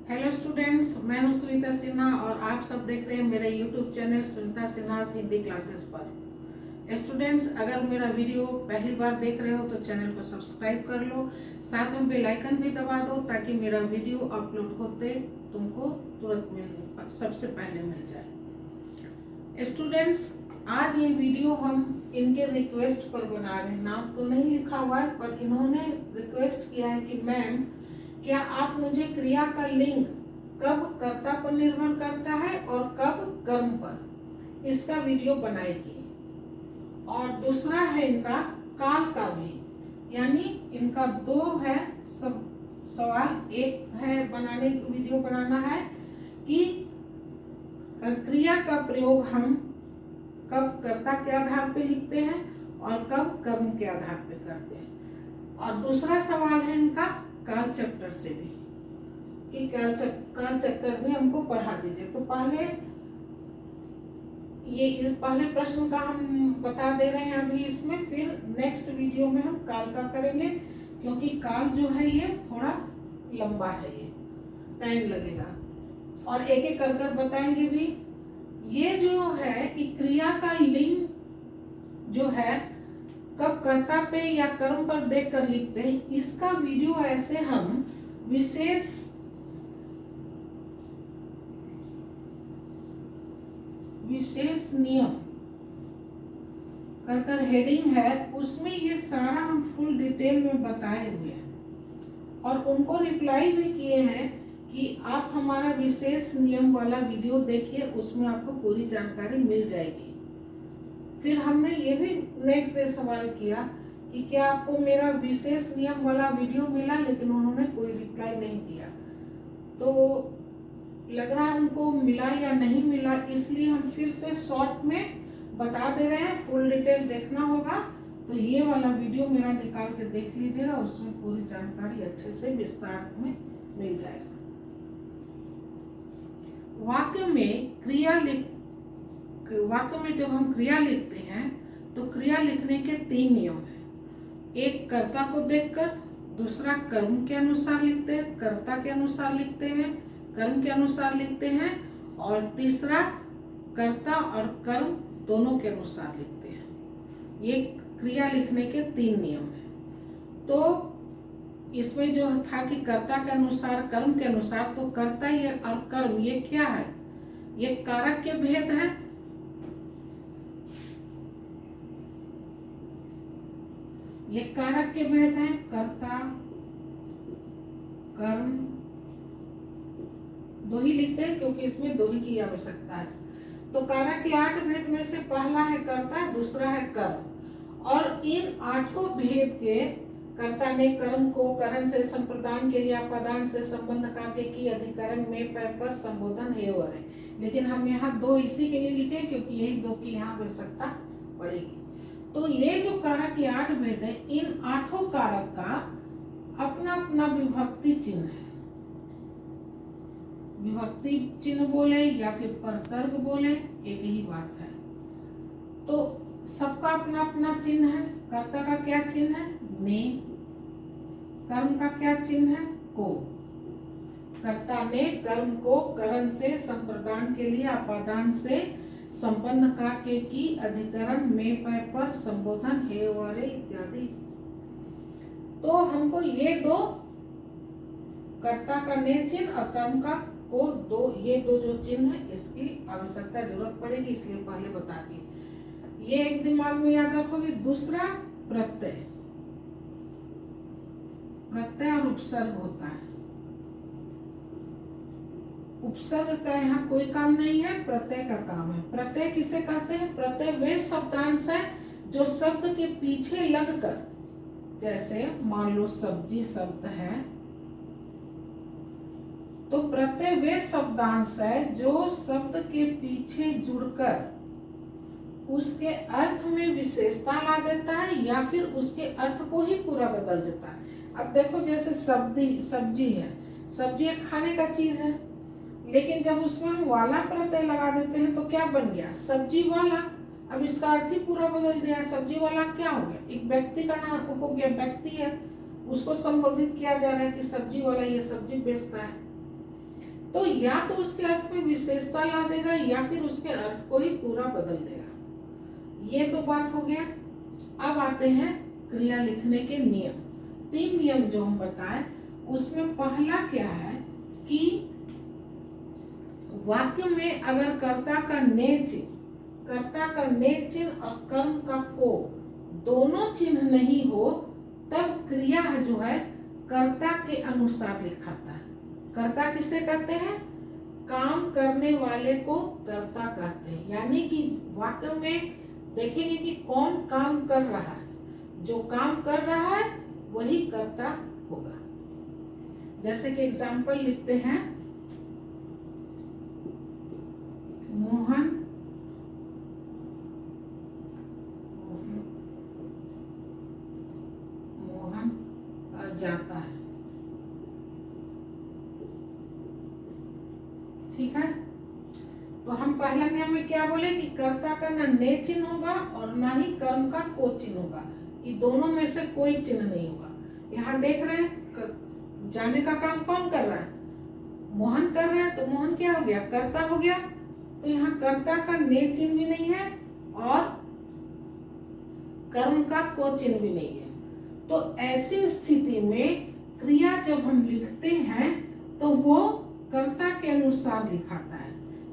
Hello students, मैं हूं सुनीता सिन्हा और आप सब देख रहे हैं मेरे YouTube channel Sunita Sinha Hindi classes पर। स्टूडेंट्स, अगर मेरा वीडियो पहली बार देख रहे हो तो चैनल को सब्सक्राइब कर लो, साथ में बेल आइकन भी दबा दो ताकि मेरा वीडियो अपलोड होते तुमको तुरंत सबसे पहले मिल जाए। स्टूडेंट्स, आज ये वीडियो हम इनके रिक्वेस्ट पर बना रहे हैं। नाम तो नहीं लिखा हुआ है पर इन्होंने रिक्वेस्ट किया है कि मैम, क्या आप मुझे क्रिया का लिंग कब कर्ता पर निर्भर करता है और कब कर्म पर, इसका वीडियो बनाएगी। और दूसरा है इनका काल का भी, यानी इनका दो है सब सवाल। एक है बनाने वीडियो बनाना है कि क्रिया का प्रयोग हम कब कर्ता के आधार पे लिखते हैं और कब कर्म के आधार पे करते हैं। और दूसरा सवाल है इनका काल चैप्टर से भी कि काल चैप्टर भी हमको पढ़ा दीजिए। तो पहले प्रश्न का हम बता दे रहे हैं अभी इसमें, फिर नेक्स्ट वीडियो में हम काल का करेंगे क्योंकि काल जो है ये थोड़ा लंबा है, ये टाइम लगेगा और एक एक कर कर बताएंगे भी। ये जो है कि क्रिया का लिंग जो है कब कर्ता पे या कर्म पर देखकर लिखते हैं, इसका वीडियो ऐसे हम विशेष नियम कर हेडिंग है, उसमें ये सारा हम फुल डिटेल में बताए हुए हैं और उनको रिप्लाई भी किए हैं कि आप हमारा विशेष नियम वाला वीडियो देखिए, उसमें आपको पूरी जानकारी मिल जाएगी। फिर हमने ये भी नेक्स्ट डे सवाल किया कि क्या आपको मेरा विशेष नियम वाला वीडियो मिला, लेकिन उन्होंने कोई रिप्लाई नहीं दिया। तो लग रहा है उनको मिला या नहीं मिला, इसलिए हम फिर से शॉर्ट में बता दे रहे हैं। फुल डिटेल देखना होगा तो ये वाला वीडियो मेरा निकाल के देख लीजिएगा, उसमें पूरी जानकारी अच्छे से विस्तार में मिल जाएगा। वाक्य में जब हम क्रिया लिखते हैं तो क्रिया लिखने के 3 नियम हैं। एक कर्ता को देखकर, दूसरा कर्म के अनुसार लिखते हैं, कर्ता के अनुसार लिखते हैं, कर्म के अनुसार लिखते हैं, और तीसरा कर्ता और कर्म दोनों के अनुसार लिखते हैं। ये क्रिया लिखने के 3 नियम हैं। तो इसमें जो था कि कर्ता के अनुसार, कर्म के अनुसार, तो कर्ता ये और कर्म ये क्या है, ये कारक के भेद है। ये कारक के भेद हैं, कर्ता कर्म दो ही लिखते हैं क्योंकि इसमें दो ही की आवश्यकता है। तो कारक के 8 भेद में से पहला है कर्ता, दूसरा है कर्म। और इन 8 भेद के कर्ता ने कर्म को करण से संप्रदान के लिए अपादान से संबंध करके की अधिकरण में पर संबोधन है और है। लेकिन हम यहाँ 2 इसी के लिए लिखे क्योंकि यही 2 की यहाँ आवश्यकता पड़ेगी। तो ये जो कारक के 8 भेद है, इन 8 कारक का अपना अपना विभक्ति चिन्ह है। विभक्ति चिन्ह बोले या फिर परसर्ग बोले, एक ही बात है। तो सबका अपना अपना चिन्ह है। कर्ता का क्या चिन्ह है, ने। कर्म का क्या चिन्ह है, को। कर्ता ने कर्म को करण से संप्रदान के लिए अपादान से संबंध का के की अधिकरण में पर संबोधन है और इत्यादि। तो हमको ये 2 कर्ता का ने चिन्ह और कर्म का को ये दो जो चिन्ह है इसकी आवश्यकता जरूरत पड़ेगी, इसलिए पहले बता दी। ये एक दिमाग में याद रखोगे। दूसरा प्रत्यय, प्रत्यय और उपसर्ग होता है। उपसर्ग का यहाँ कोई काम नहीं है, प्रत्यय का काम है। प्रत्यय किसे कहते हैं, प्रत्यय वे शब्दांश है जो शब्द के पीछे लगकर, जैसे मान लो सब्जी शब्द है तो प्रत्यय वे शब्दांश है जो शब्द के पीछे जुड़कर उसके अर्थ में विशेषता ला देता है या फिर उसके अर्थ को ही पूरा बदल देता है। अब देखो, जैसे सब्जी है, सब्जी एक खाने का चीज है, लेकिन जब उसमें हम वाला प्रत्यय लगा देते हैं तो क्या बन गया, सब्जी वाला। अब इसका अर्थ ही पूरा बदल दिया। सब्जी वाला क्या हो गया, एक व्यक्ति का नाम हो गया, व्यक्ति है, उसको संबोधित किया जा रहा है कि सब्जी वाला ये सब्जी बेचता है। तो या तो उसके अर्थ में विशेषता ला देगा या फिर उसके अर्थ को ही पूरा बदल देगा। ये तो बात हो गया। अब आते हैं क्रिया लिखने के नियम। 3 नियम जो हम बताए उसमें पहला क्या है कि वाक्य में अगर कर्ता का ने चिन्ह और कर्म का को दोनों चिन्ह नहीं हो तब क्रिया जो है कर्ता के अनुसार लिखाता है। कर्ता किसे कहते हैं? काम करने वाले को कर्ता कहते हैं। यानी कि वाक्य में देखेंगे कि कौन काम कर रहा है, जो काम कर रहा है वही कर्ता होगा। जैसे कि एग्जाम्पल लिखते हैं, मोहन जाता है। ठीक है, तो हम पहला नियम में क्या बोले कि कर्ता का ना ने चिन्ह होगा और ना ही कर्म का को चिन्ह होगा। ये दोनों में से कोई चिन्ह नहीं होगा। यहाँ देख रहे हैं जाने का काम कौन कर रहा है? मोहन कर रहा है, तो मोहन क्या हो गया? कर्ता हो गया। तो यहाँ कर्ता का ने चिन्ह भी नहीं है और कर्म का को चिन्ह भी नहीं है। तो ऐसी स्थिति में क्रिया जब हम लिखते हैं तो वो कर्ता के अनुसार लिखाता है।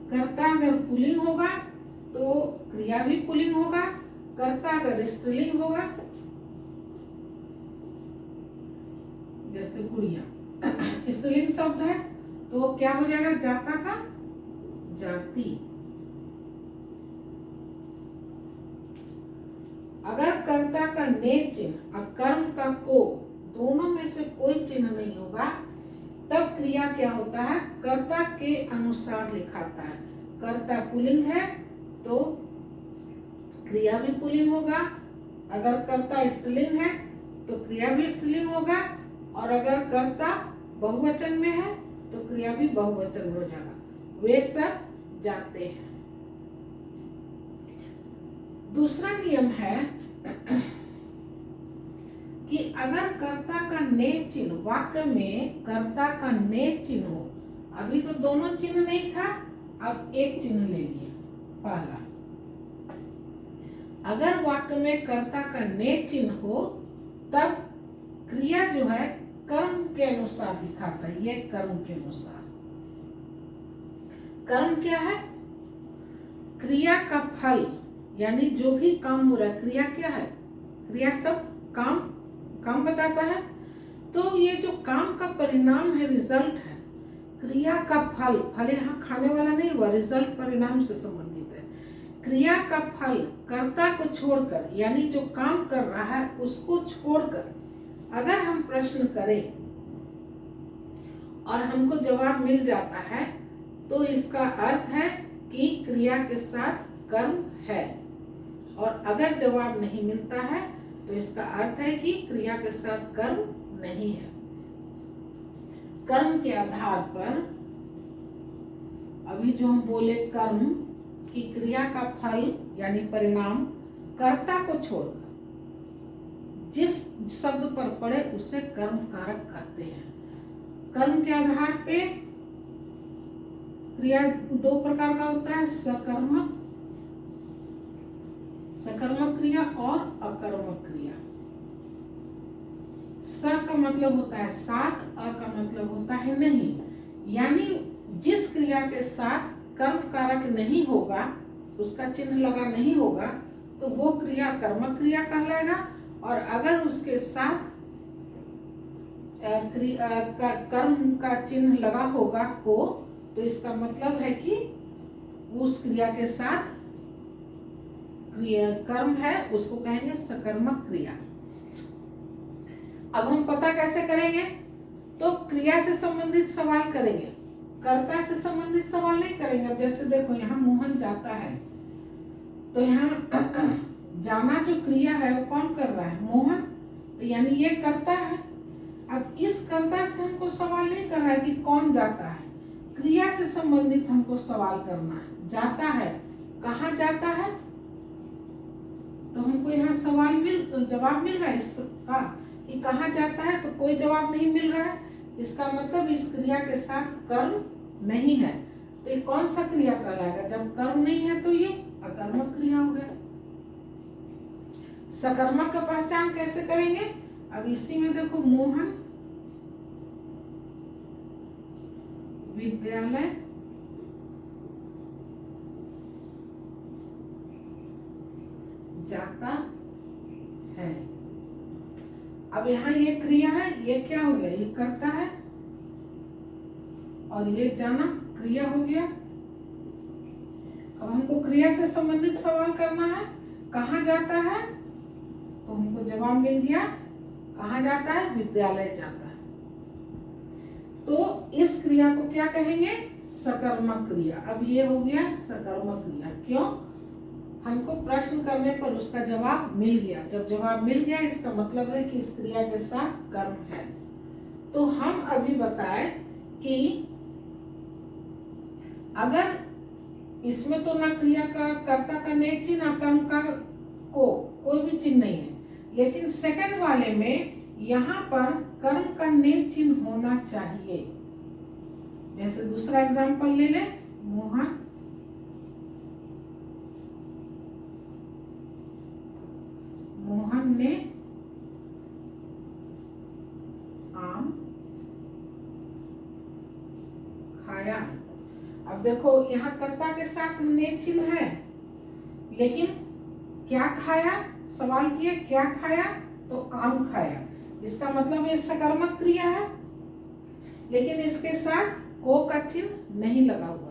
कर्ता अगर पुल्लिंग होगा तो क्रिया भी पुल्लिंग होगा। कर्ता अगर स्त्रीलिंग होगा, जैसे गुड़िया स्त्रीलिंग शब्द है तो क्या हो जाएगा? जाता का जाति। अगर कर्ता का ने चिन्ह और कर्म का को दोनों में से कोई चिन्ह नहीं होगा तब क्रिया क्या होता है? कर्ता के अनुसार लिखाता है। कर्ता पुल्लिंग है तो क्रिया भी पुल्लिंग होगा। अगर कर्ता स्त्रीलिंग है तो क्रिया भी स्त्रीलिंग होगा और अगर कर्ता बहुवचन में है तो क्रिया भी बहुवचन में हो जाएगा। वे सब जाते हैं। दूसरा नियम है कि अगर कर्ता का ने चिन्ह, वाक्य में कर्ता का ने चिन्ह हो, अभी तो दोनों चिन्ह नहीं था, अब एक चिन्ह ले लिए पहला। अगर वाक्य में कर्ता का ने चिन्ह हो तब क्रिया जो है कर्म के अनुसार लिखाता है। ये कर्म के अनुसार। कर्म क्या है? क्रिया का फल, यानी जो भी काम हो रहा है। क्रिया क्या है? क्रिया सब काम बताता है। तो ये जो काम का परिणाम है, रिजल्ट है। क्रिया का फल यहाँ खाने वाला नहीं हुआ, रिजल्ट परिणाम से संबंधित है। क्रिया का फल कर्ता को छोड़कर, यानी जो काम कर रहा है उसको छोड़कर अगर हम प्रश्न करें और हमको जवाब मिल जाता है तो इसका अर्थ है कि क्रिया के साथ कर्म है। और अगर जवाब नहीं मिलता है तो इसका अर्थ है कि क्रिया के साथ कर्म नहीं है। कर्म के आधार पर अभी जो हम बोले कर्म की क्रिया का फल यानी परिणाम कर्ता को छोड़कर जिस शब्द पर पड़े उसे कर्म कारक कहते हैं। कर्म के आधार पे क्रिया 2 प्रकार का होता है, सकर्मक क्रिया और अकर्मक क्रिया। स का मतलब होता है साथ, अ का मतलब होता है नहीं। यानी जिस क्रिया के साथ कर्म कारक नहीं होगा, उसका चिन्ह लगा नहीं होगा, तो वो क्रिया कर्मक क्रिया कहलाएगा। और अगर उसके साथ कर्म का चिन्ह लगा होगा को, तो इसका मतलब है कि उस क्रिया के साथ कर्म है, उसको कहेंगे सकर्मक क्रिया। अब हम पता कैसे करेंगे? तो क्रिया से संबंधित सवाल करेंगे, कर्ता से संबंधित सवाल नहीं करेंगे। अब जैसे देखो यहाँ मोहन जाता है, तो यहाँ जाना जो क्रिया है वो कौन कर रहा है? मोहन। तो यानी ये कर्ता है। अब इस कर्ता से हमको सवाल नहीं कर रहा है कि कौन जाता है, क्रिया से संबंधित हमको सवाल करना है। जाता है, कहाँ जाता है? तो हमको यहाँ जवाब मिल रहा है इसका कि कहाँ जाता है, तो कोई जवाब नहीं मिल रहा है। इसका मतलब इस क्रिया के साथ कर्म नहीं है, तो ये कौन सा क्रिया कहलाएगा? जब कर्म नहीं है तो ये अकर्मक क्रिया हो गया। सकर्मक का पहचान कैसे करेंगे? अब इसी में देखो, मोहन विद्यालय जाता है। अब यहाँ ये क्रिया है, ये क्या हो गया? ये करता है, और ये जाना क्रिया हो गया। अब हमको क्रिया से संबंधित सवाल करना है, कहाँ जाता है? तो हमको जवाब मिल गया, कहाँ जाता है? विद्यालय जाता है। तो इस क्रिया को क्या कहेंगे? सकर्मक क्रिया। अब ये हो गया सकर्मक क्रिया। क्यों? हमको प्रश्न करने पर उसका जवाब मिल गया। जब जवाब मिल गया, इसका मतलब है कि इस क्रिया के साथ कर्म है। तो हम अभी बताए कि अगर इसमें तो ना क्रिया का कर्ता का नेक चिन्ह, ना कर्म का कोई भी चिन्ह नहीं है, लेकिन सेकंड वाले में यहाँ पर कर्म का नेक चिन्ह होना चाहिए। जैसे दूसरा एग्जांपल ले ले, मोहन ने आम खाया। अब देखो, यहाँ कर्ता के साथ नेक चिन्ह है, लेकिन क्या खाया? सवाल किया क्या खाया? तो आम खाया। इसका मतलब ये सकर्मक क्रिया है, लेकिन इसके साथ को का चिन्ह नहीं लगा हुआ है।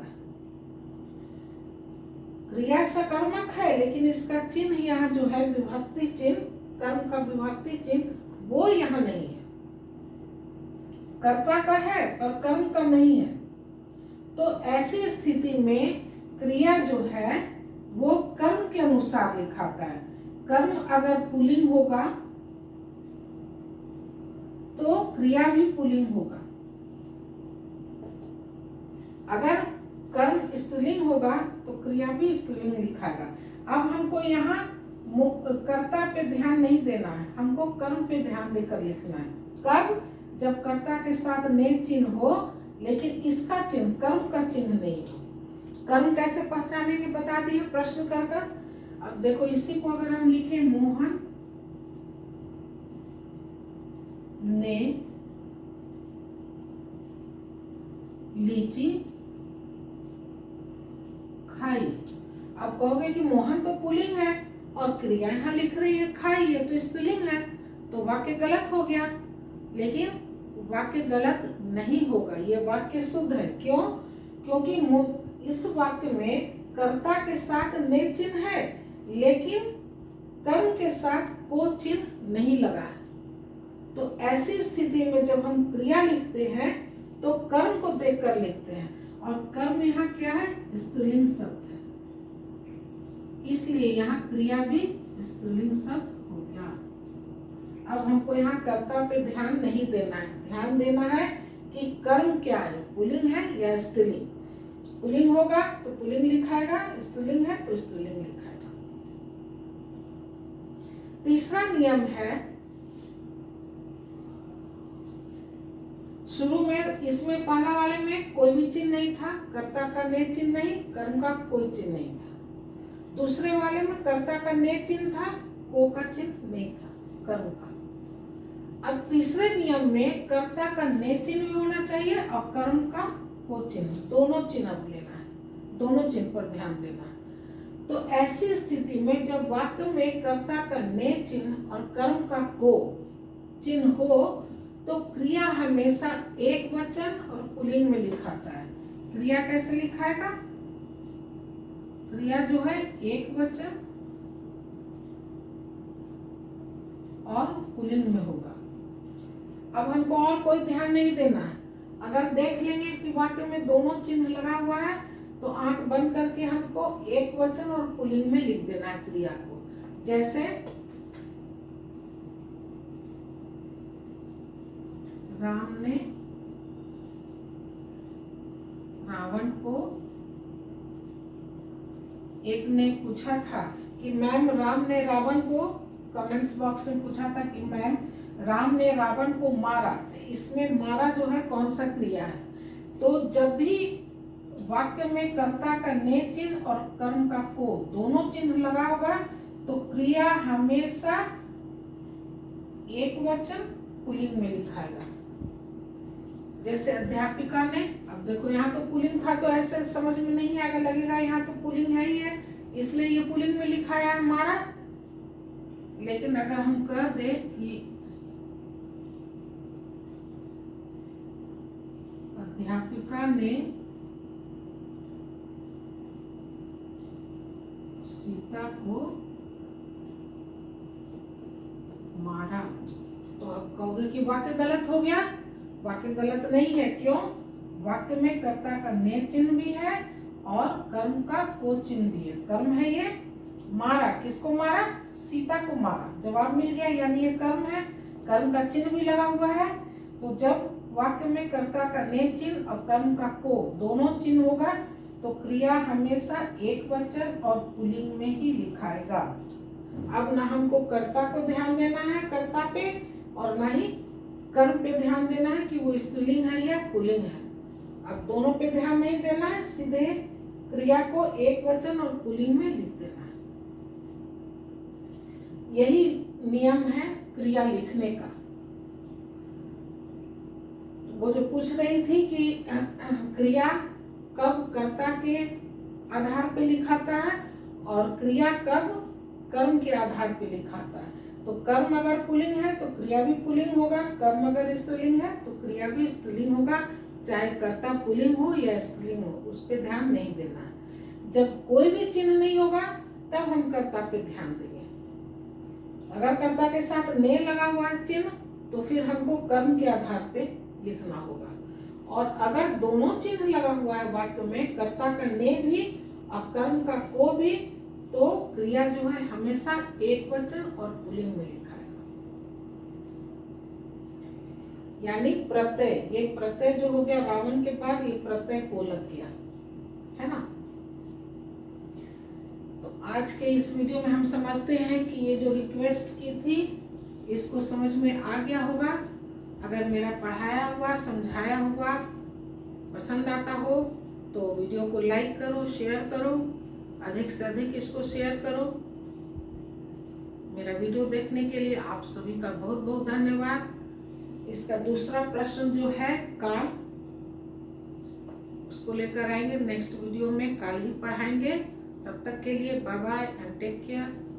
क्रिया सकर्मक है, लेकिन इसका चिन्ह यहाँ जो है विभक्ति चिन्ह, कर्म का विभक्ति चिन्ह, वो यहाँ नहीं है। कर्ता का है पर कर्म का नहीं है। तो ऐसी स्थिति में क्रिया जो है वो कर्म के अनुसार लिखाता है। कर्म अगर पुल्लिंग होगा तो क्रिया भी पुल्लिंग होगा। अगर कर्म स्त्रीलिंग होगा तो क्रिया भी स्त्रीलिंग लिखाएगा। अब हमको यहाँ कर्ता पे ध्यान नहीं देना है, हमको कर्म पे ध्यान देकर लिखना है। कब? जब कर्ता के साथ नेक चिन्ह हो, लेकिन इसका चिन्ह कर्म का चिन्ह नहीं हो। कर्म कैसे पहचानेंगे बता दिए प्रश्न कर। अब देखो, इसी को अगर हम लिखें, मोहन ने लीची खाई। अब कहोगे कि मोहन तो पुल्लिंग है और क्रिया यहाँ लिख रही है खाई, ये तो स्त्रीलिंग है, तो वाक्य गलत हो गया। लेकिन वाक्य गलत नहीं होगा, ये वाक्य शुद्ध है। क्यों? क्योंकि इस वाक्य में कर्ता के साथ नेक चिन्ह है, लेकिन कर्म के साथ को चिन्ह नहीं लगा है। तो ऐसी स्थिति में जब हम क्रिया लिखते हैं तो कर्म को देखकर लिखते हैं, और कर्म यहाँ क्या है? स्त्रीलिंग शब्द है, इसलिए यहाँ क्रिया भी स्त्रीलिंग शब्द हो गया। अब हमको यहाँ कर्ता पे ध्यान नहीं देना है, ध्यान देना है कि कर्म क्या है, पुल्लिंग है या स्त्रीलिंग। पुल्लिंग होगा तो पुल्लिंग लिखाएगा, स्त्रीलिंग है तो स्त्रीलिंग लिखाएगा। तीसरा नियम है, शुरू में इसमें पहला वाले में कोई भी चिन्ह नहीं था, कर्ता का नेक चिन्ह नहीं, कर्म का कोई चिन्ह नहीं था। दूसरे वाले में कर्ता का नेक चिन्ह था, को का चिन्ह नहीं था, कर्म का। अब तीसरे नियम में कर्ता का नेक चिन्ह भी होना चाहिए और कर्म का को चिन्ह, दोनों चिन्ह लेना है, दोनों चिन्ह पर ध्यान देना है। तो ऐसी स्थिति में जब वाक्य में कर्ता का नेक चिन्ह और कर्म का को चिन्ह हो तो क्रिया हमेशा एक वचन और पुल्लिंग में लिखाता है। क्रिया कैसे लिखाएगा? क्रिया जो है एक वचन और पुल्लिंग में होगा। अब हमको और कोई ध्यान नहीं देना है। अगर देख लेंगे कि वाक्य में दोनों चिन्ह लगा हुआ है तो आंख बंद करके हमको एक वचन और पुल्लिंग में लिख देना है क्रिया को। जैसे राम ने रावण को, एक ने पूछा था कि मैम राम ने रावण को, कमेंट्स बॉक्स में पूछा था कि मैम राम ने रावण को मारा। इसमें मारा जो है कौन सा क्रिया है? तो जब भी वाक्य में कर्ता का ने चिन्ह और कर्म का को दोनों चिन्ह लगा होगा तो क्रिया हमेशा एक वचन पुल्लिंग में लिखाएगा। जैसे अध्यापिका ने, अब देखो यहाँ तो पुल्लिंग था तो ऐसे समझ में नहीं आएगा, लगेगा यहाँ तो पुल्लिंग है ही है, इसलिए ये पुल्लिंग में लिखाया है हमारा। लेकिन अगर हम कह दे कि अध्यापिका ने सीता को मारा, तो अब कहोगे कि वाक्य गलत हो गया। वाक्य गलत नहीं है, क्यों? वाक्य में कर्ता का ने चिन्ह भी है और कर्म का को चिन्ह भी है। कर्म है ये मारा, किसको मारा? सीता को मारा, जवाब मिल गया, यानी ये कर्म है, कर्म का चिन्ह भी लगा हुआ है। तो जब वाक्य में कर्ता का ने चिन्ह और कर्म का को दोनों चिन्ह होगा तो क्रिया हमेशा एक वचन और पुल्लिंग में ही लिखाएगा। अब ना हमको कर्ता को ध्यान देना है कर्ता पे और ना ही कर्म पे ध्यान देना है कि वो स्त्रीलिंग है या पुल्लिंग है। अब दोनों पे ध्यान नहीं देना है, सीधे क्रिया को एक वचन और पुल्लिंग में लिख देना है। यही नियम है क्रिया लिखने का। वो जो पूछ रही थी कि क्रिया कब कर्ता के आधार पे लिखाता है और क्रिया कब कर्म के आधार पे लिखाता है, तो कर्म अगर पुल्लिंग है तो क्रिया भी पुल्लिंग होगा, कर्म अगर स्त्रीलिंग है तो क्रिया भी स्त्रीलिंग होगा, चाहे कर्ता पुल्लिंग हो या स्त्रीलिंग हो, उस पर ध्यान नहीं देना है। जब कोई भी चिन्ह नहीं होगा तब हम कर्ता पे ध्यान देंगे। अगर कर्ता के साथ ने लगा हुआ है चिन्ह तो फिर हमको कर्म के आधार पे लिखना होगा, और अगर दोनों चिन्ह लगा हुआ है वाक्य में, कर्ता का ने भी और कर्म का को भी, तो क्रिया जो है हमेशा एक वचन और पुल्लिंग में लिखाएगा। यानी प्रत्यय, ये प्रत्यय जो हो गया रावण के बाद, ये प्रत्यय को लग गया है ना। तो आज के इस वीडियो में हम समझते हैं कि ये जो रिक्वेस्ट की थी इसको समझ में आ गया होगा। अगर मेरा पढ़ाया हुआ समझाया हुआ पसंद आता हो तो वीडियो को लाइक करो, शेयर करो, अधिक से अधिक इसको शेयर करो। मेरा वीडियो देखने के लिए आप सभी का बहुत बहुत धन्यवाद। इसका दूसरा प्रश्न जो है काल, उसको लेकर आएंगे नेक्स्ट वीडियो में, काल ही पढ़ाएंगे। तब तक के लिए bye bye and take care.